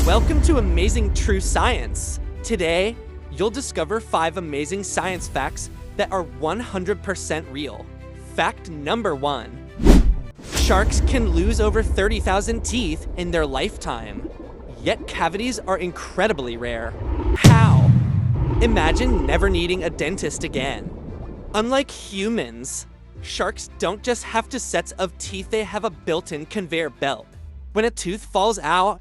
Welcome to Amazing True Science. Today, you'll discover 5 amazing science facts that are 100% real. Fact number 1. Sharks can lose over 30,000 teeth in their lifetime, yet cavities are incredibly rare. How? Imagine never needing a dentist again. Unlike humans, sharks don't just have two sets of teeth, they have a built-in conveyor belt. When a tooth falls out,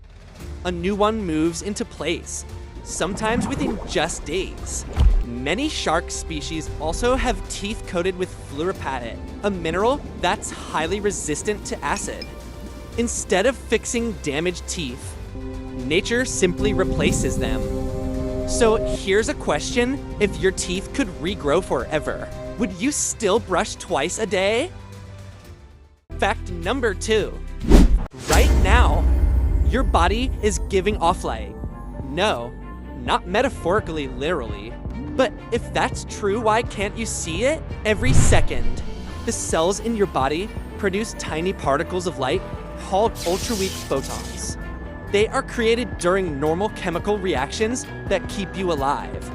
a new one moves into place, sometimes within just days. Many shark species also have teeth coated with fluorapatite, a mineral that's highly resistant to acid. Instead of fixing damaged teeth, nature simply replaces them. So here's a question: if your teeth could regrow forever, would you still brush twice a day? Fact number 2. Right now, your body is giving off light. No, not metaphorically, literally. But if that's true, why can't you see it? Every second, the cells in your body produce tiny particles of light called ultra-weak photons. They are created during normal chemical reactions that keep you alive.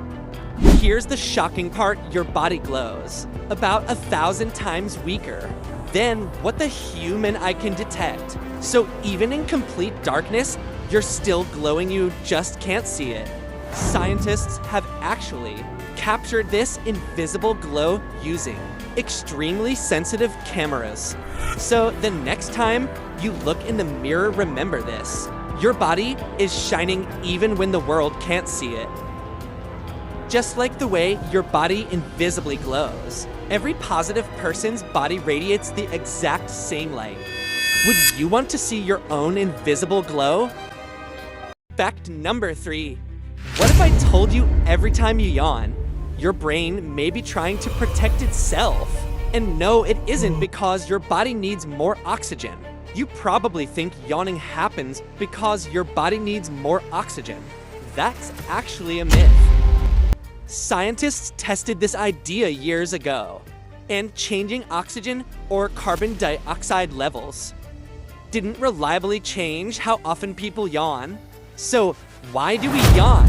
Here's the shocking part: your body glows, about 1,000 times weaker than what the human eye can detect. So even in complete darkness, you're still glowing, you just can't see it. Scientists have actually captured this invisible glow using extremely sensitive cameras. So the next time you look in the mirror, remember this: your body is shining even when the world can't see it. Just like the way your body invisibly glows, every positive person's body radiates the exact same light. Would you want to see your own invisible glow? Fact number 3. What if I told you every time you yawn, your brain may be trying to protect itself? And no, it isn't, because your body needs more oxygen. You probably think yawning happens because your body needs more oxygen. That's actually a myth. Scientists tested this idea years ago, and changing oxygen or carbon dioxide levels didn't reliably change how often people yawn. So why do we yawn?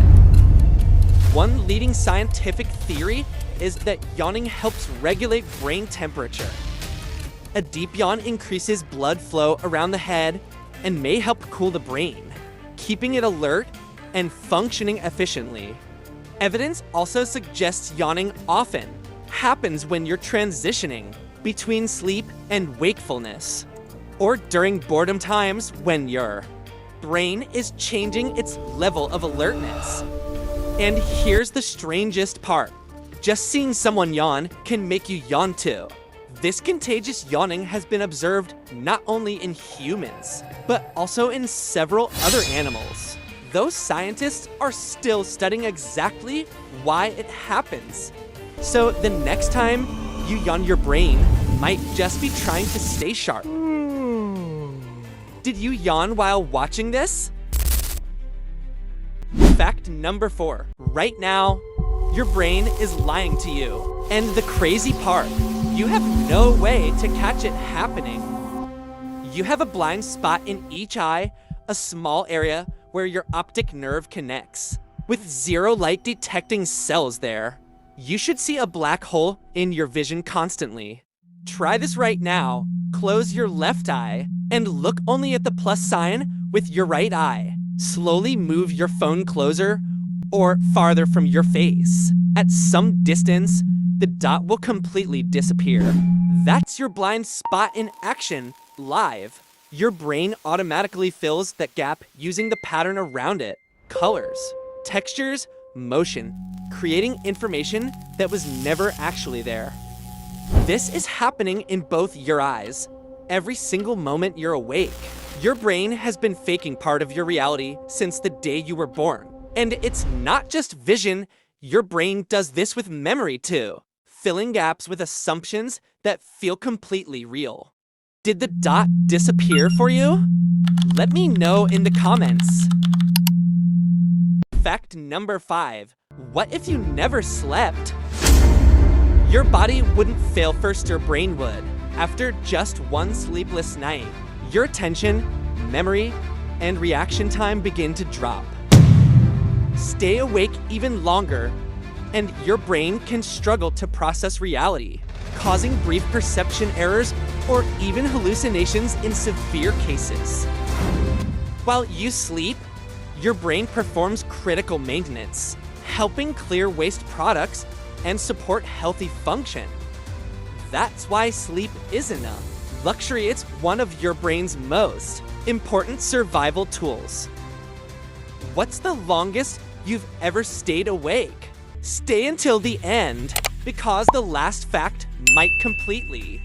One leading scientific theory is that yawning helps regulate brain temperature. A deep yawn increases blood flow around the head and may help cool the brain, keeping it alert and functioning efficiently. Evidence also suggests yawning often happens when you're transitioning between sleep and wakefulness, or during boredom times when your brain is changing its level of alertness. And here's the strangest part: just seeing someone yawn can make you yawn too. This contagious yawning has been observed not only in humans, but also in several other animals. Those scientists are still studying exactly why it happens. So the next time you yawn, your brain might just be trying to stay sharp. Did you yawn while watching this? Fact number 4. Right now, your brain is lying to you. And the crazy part, you have no way to catch it happening. You have a blind spot in each eye, a small area where your optic nerve connects, with 0 light detecting cells there. You should see a black hole in your vision constantly. Try this right now. Close your left eye and look only at the plus sign with your right eye. Slowly move your phone closer or farther from your face. At some distance, the dot will completely disappear. That's your blind spot in action, live. Your brain automatically fills that gap using the pattern around it: colors, textures, motion, creating information that was never actually there. This is happening in both your eyes. Every single moment you're awake, your brain has been faking part of your reality since the day you were born. And it's not just vision, your brain does this with memory too, filling gaps with assumptions that feel completely real. Did the dot disappear for you? Let me know in the comments. Fact number 5. What if you never slept? Your body wouldn't fail first, your brain would. After just one sleepless night, your attention, memory, and reaction time begin to drop. Stay awake even longer, and your brain can struggle to process reality, causing brief perception errors or even hallucinations in severe cases. While you sleep, your brain performs critical maintenance, helping clear waste products and support healthy function. That's why sleep isn't a luxury, it's one of your brain's most important survival tools. What's the longest you've ever stayed awake? Stay until the end, because the last fact might completely